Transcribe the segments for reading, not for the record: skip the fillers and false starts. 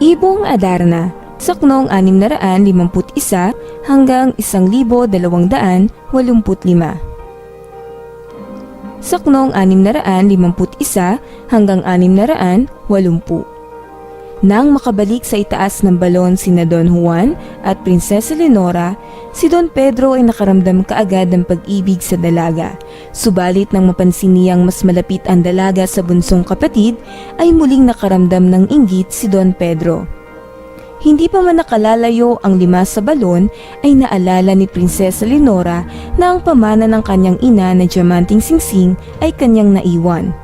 Ibong Adarna, saknong 651 hanggang 1285. Saknong 651 hanggang 680. Nang makabalik sa itaas ng balon sina Don Juan at Prinsesa Leonora, si Don Pedro ay nakaramdam kaagad ng pag-ibig sa dalaga. Subalit nang mapansin niyang mas malapit ang dalaga sa bunsong kapatid, ay muling nakaramdam ng inggit si Don Pedro. Hindi pa man nakalalayo ang 5 sa balon ay naalala ni Prinsesa Leonora na ang pamana ng kanyang ina na diamanting singsing ay kanyang naiwan.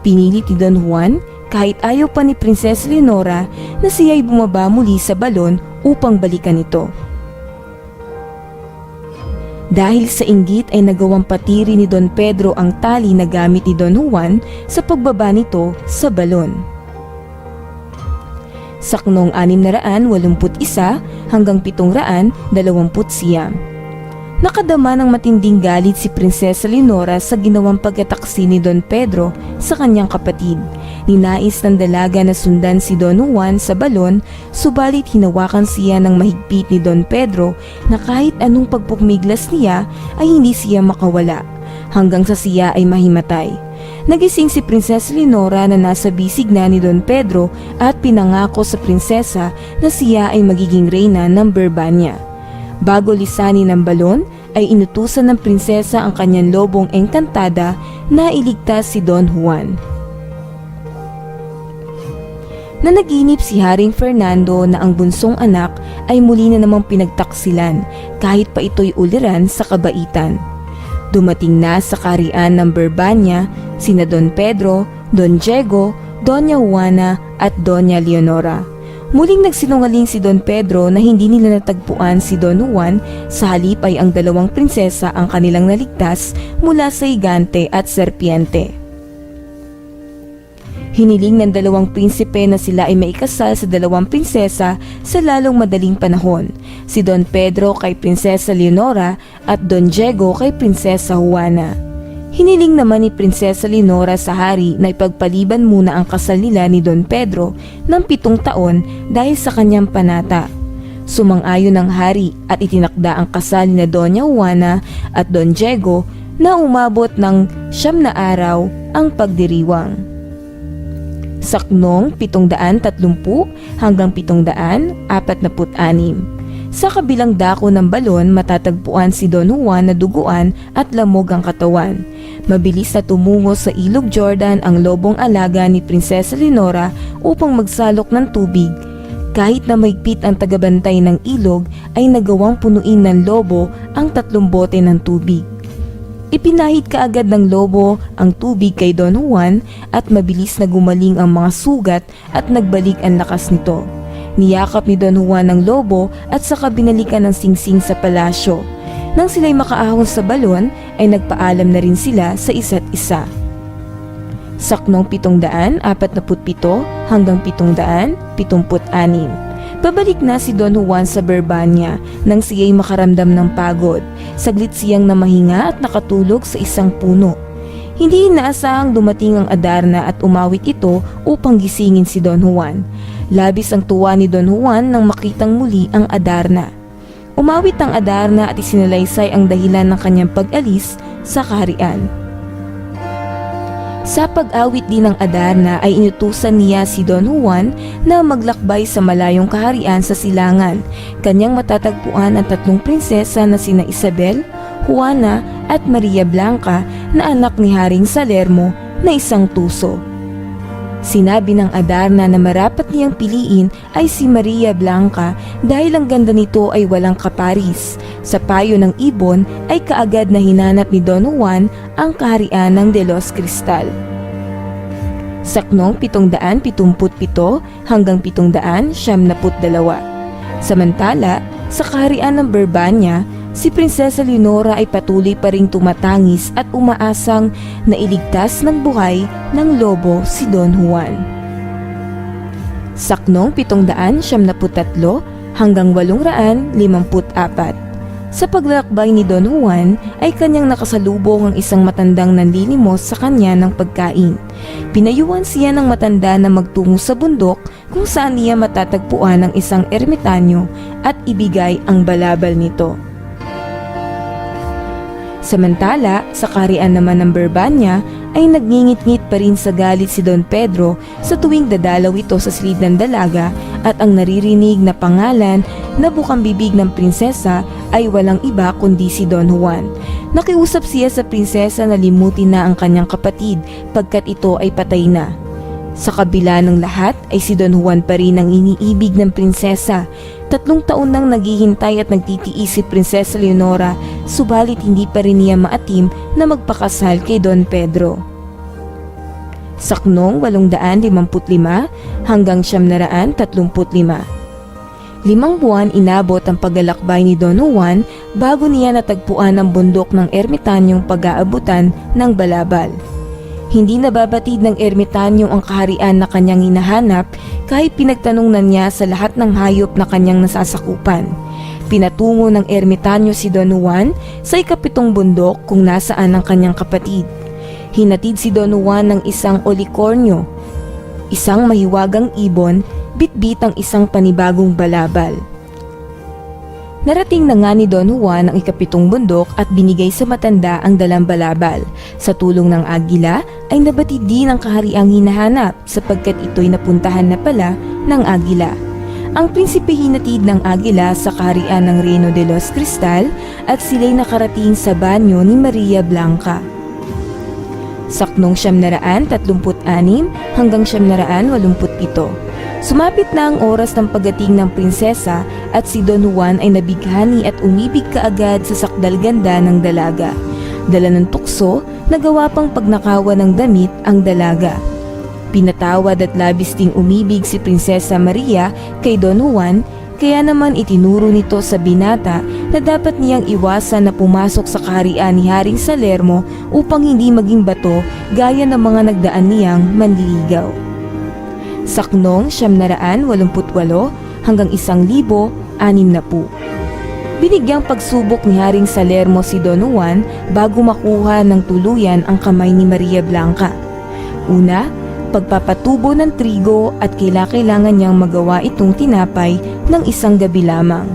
Pinilit ni Don Juan kahit ayaw pa ni Prinsesa Leonora na siya'y bumaba muli sa balon upang balikan ito. Dahil sa inggit ay nagawang patiri ni Don Pedro ang tali na gamit ni Don Juan sa pagbaba nito sa balon. Saknong 681 hanggang 729. Nakadama ng matinding galit si Prinsesa Leonora sa ginawang pagkataksi ni Don Pedro sa kanyang kapatid. Ninais ng dalaga na sundan si Don Juan sa balon, subalit hinawakan siya ng mahigpit ni Don Pedro na kahit anong pagpupmiglas niya ay hindi siya makawala, hanggang sa siya ay mahimatay. Nagising si Prinsesa Leonora na nasa bisig na ni Don Pedro at pinangako sa prinsesa na siya ay magiging reyna ng Brabania. Bago lisanin ng balon, ay inutusan ng prinsesa ang kanyang lobong engkantada na iligtas si Don Juan. Nanaginip si Haring Fernando na ang bunsong anak ay muli na namang pinagtaksilan kahit pa ito'y uliran sa kabaitan. Dumating na sa kaharian ng Brabania sina Don Pedro, Don Diego, Doña Juana at Doña Leonora. Muling nagsinungaling si Don Pedro na hindi nila natagpuan si Don Juan, sa halip ay ang dalawang prinsesa ang kanilang naligtas mula sa higante at serpiente. Hiniling ng dalawang prinsipe na sila ay maikasal sa dalawang prinsesa sa lalong madaling panahon, si Don Pedro kay Prinsesa Leonora at Don Diego kay Prinsesa Juana. Hiniling naman ni Prinsesa Leonora sa hari na ipagpaliban muna ang kasal nila ni Don Pedro ng 7 taon dahil sa kanyang panata. Sumang-ayon ang hari at itinakda ang kasal ni Doña Juana at Don Diego na umabot ng 9 na araw ang pagdiriwang. Saknong 730 hanggang 746. Sa kabilang dako ng balon matatagpuan si Don Juan na duguan at lamog ang katawan. Mabilis na tumungo sa ilog Jordan ang lobong alaga ni Prinsesa Leonora upang magsalok ng tubig. Kahit na mahigpit ang tagabantay ng ilog ay nagawang punuin ng lobo ang 3 bote ng tubig. Ipinahid kaagad ng lobo ang tubig kay Don Juan at mabilis na gumaling ang mga sugat at nagbalik ang lakas nito. Niyakap ni Don Juan ng lobo at saka binalikan ng singsing sa palasyo. Nang sila'y makaahon sa balon ay nagpaalam na rin sila sa isa't isa. Saknong 747 hanggang 776. Pabalik na si Don Juan sa Brabania nang siya'y makaramdam ng pagod. Saglit siyang namahinga at nakatulog sa isang puno. Hindi inaasahang dumating ang Adarna at umawit ito upang gisingin si Don Juan. Labis ang tuwa ni Don Juan nang makitang muli ang Adarna. Umawit ang Adarna at isinalaysay ang dahilan ng kanyang pag-alis sa kaharian. Sa pag-awit din ng Adarna ay inutusan niya si Don Juan na maglakbay sa malayong kaharian sa silangan. Kanyang matatagpuan ang 3 prinsesa na sina Isabel, Juana at Maria Blanca na anak ni Haring Salermo na isang tuso. Sinabi ng Adarna na marapat niyang piliin ay si Maria Blanca dahil ang ganda nito ay walang kaparis. Sa payo ng ibon ay kaagad na hinanap ni Don Juan ang kaharian ng De los Cristal. Saknong 777 hanggang 772. Samantala, sa kaharian ng Brabania, si Prinsesa Leonora ay patuloy pa ring tumatangis at umaasang na iligtas ng buhay ng lobo si Don Juan. Saknong 773 hanggang 854. Sa paglalakbay ni Don Juan ay kanyang nakasalubong ang isang matandang nanlilimos sa kanya ng pagkain. Pinayuhan siya ng matanda na magtungo sa bundok kung saan niya matatagpuan ang isang ermitanyo at ibigay ang balabal nito. Samantala, sa kaharian naman ng Berbanya ay nagngingit-ngit pa rin sa galit si Don Pedro sa tuwing dadalaw ito sa silid ng dalaga at ang naririnig na pangalan na bukang bibig ng prinsesa ay walang iba kundi si Don Juan. Nakiusap siya sa prinsesa na limutin na ang kanyang kapatid pagkat ito ay patay na. Sa kabila ng lahat ay si Don Juan pa rin ang iniibig ng prinsesa. 3 taon nang naghihintay at nagtitiis si Prinsesa Leonora, subalit hindi pa rin niya maatim na magpakasal kay Don Pedro. Saknong 855 hanggang 935. 5 buwan inabot ang paglalakbay ni Don Juan bago niya natagpuan ang bundok ng ermitanyong pag-aabutan ng balabal. Hindi nababatid ng ermitanyo ang kaharian na kanyang hinahanap kahit pinagtanong na niya sa lahat ng hayop na kanyang nasasakupan. Pinatungo ng ermitanyo si Don Juan sa ikapitong bundok kung nasaan ang kanyang kapatid. Hinatid si Don Juan ng isang olikornyo, isang mahiwagang ibon, bitbit ang isang panibagong balabal. Narating na nga ni Don Juan ang ikapitong bundok at binigay sa matanda ang dalang balabal. Sa tulong ng agila ay nabatid din ang kahariang hinahanap sapagkat ito'y napuntahan na pala ng agila. Ang prinsipe hinatid ng agila sa kaharian ng Reino de los Cristal at sila'y nakarating sa banyo ni Maria Blanca. Saknong 936 hanggang 987. Sumapit na ang oras ng pagdating ng prinsesa at si Don Juan ay nabighani at umibig kaagad sa sakdal ganda ng dalaga. Dala ng tukso, nagawa pang pagnakawan ng damit ang dalaga. Pinatawad at labis ding umibig si Prinsesa Maria kay Don Juan, kaya naman itinuro nito sa binata na dapat niyang iwasan na pumasok sa kaharian ni Haring Salermo upang hindi maging bato gaya ng mga nagdaan niyang manliligaw. Saknong 988 hanggang 1060. Binigyang pagsubok ni Haring Salermo si Don Juan bago makuha ng tuluyan ang kamay ni Maria Blanca. Una, pagpapatubo ng trigo at kailangan niyang magawa itong tinapay ng isang gabi lamang.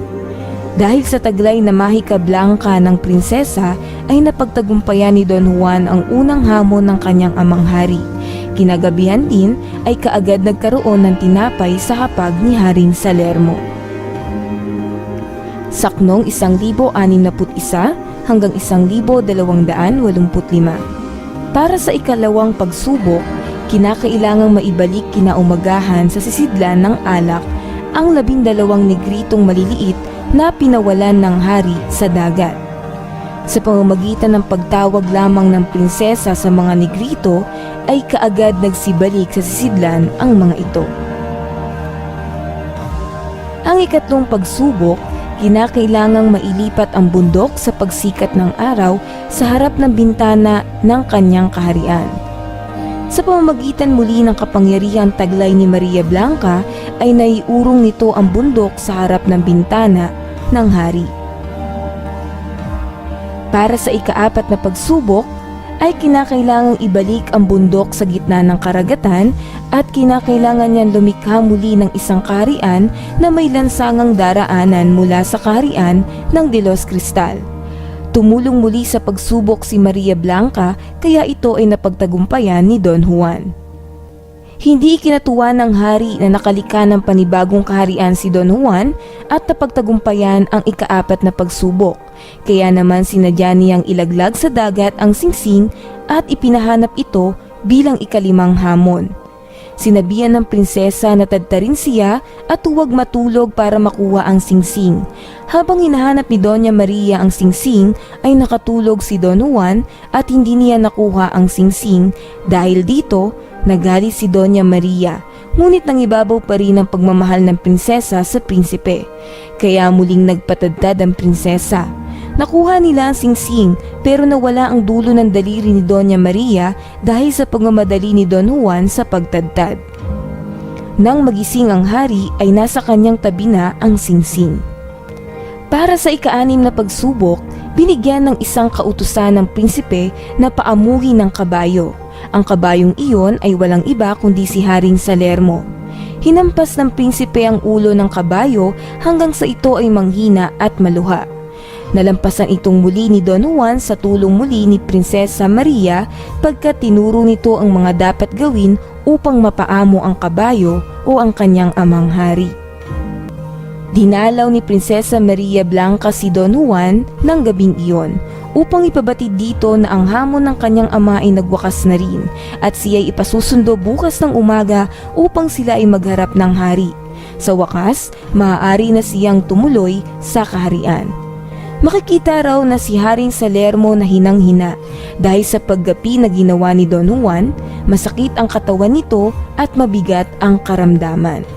Dahil sa taglay na mahika Blanca ng prinsesa ay napagtagumpayan ni Don Juan ang unang hamon ng kanyang amang hari. Kinagabihan din ay kaagad nagkaroon ng tinapay sa hapag ni Haring Salermo. Saknong 1061 hanggang 1285. Para sa ikalawang pagsubok, kinakailangang maibalik kinaumagahan sa sisidlan ng alak ang 12 negritong maliliit na pinawalan ng hari sa dagat. Sa pamamagitan ng pagtawag lamang ng prinsesa sa mga negrito ay kaagad nagsibalik sa sisidlan ang mga ito. Ang ikatlong pagsubok, kinakailangang mailipat ang bundok sa pagsikat ng araw sa harap ng bintana ng kanyang kaharian. Sa pamamagitan muli ng kapangyarihang taglay ni Maria Blanca ay naiurong nito ang bundok sa harap ng bintana ng hari. Para sa ikaapat na pagsubok, ay kinakailangang ibalik ang bundok sa gitna ng karagatan at kinakailangan niyan lumikha muli ng isang kaharian na may lansangang daraanan mula sa kaharian ng De los Cristal. Tumulong muli sa pagsubok si Maria Blanca kaya ito ay napagtagumpayan ni Don Juan. Hindi ikinatuwa ng hari na nakalika ng panibagong kaharian si Don Juan at napagtagumpayan ang ikaapat na pagsubok. Kaya naman sinadya niyang ilaglag sa dagat ang singsing at ipinahanap ito bilang ikalimang hamon. Sinabihan ng prinsesa na tadtarin siya at huwag matulog para makuha ang singsing. Habang hinahanap ni Doña Maria ang singsing ay nakatulog si Don Juan at hindi niya nakuha ang singsing. Dahil dito, nagalit si Doña Maria. Ngunit nangibabaw pa rin ang pagmamahal ng prinsesa sa prinsipe. Kaya muling nagpatadtad ang prinsesa. Nakuha nila ang singsing pero nawala ang dulo ng daliri ni Doña Maria dahil sa pagmamadali ni Don Juan sa pagtadtad. Nang magising ang hari ay nasa kanyang tabi na ang singsing. Para sa ika-6 na pagsubok, binigyan ng isang kautusan ng prinsipe na paamuhin ng kabayo. Ang kabayong iyon ay walang iba kundi si Haring Salermo. Hinampas ng prinsipe ang ulo ng kabayo hanggang sa ito ay manghina at maluha. Nalampasan itong muli ni Don Juan sa tulong muli ni Prinsesa Maria pagkat tinuro nito ang mga dapat gawin upang mapaamo ang kabayo o ang kanyang amang hari. Dinalaw ni Prinsesa Maria Blanca si Don Juan ng gabing iyon upang ipabatid dito na ang hamon ng kanyang ama ay nagwakas na rin at siya ay ipasusundo bukas ng umaga upang sila ay magharap ng hari. Sa wakas, maaari na siyang tumuloy sa kaharian. Makikita raw na si Haring Salermo na hinang-hina dahil sa paggapi na ginawa ni Don Juan, masakit ang katawan nito at mabigat ang karamdaman.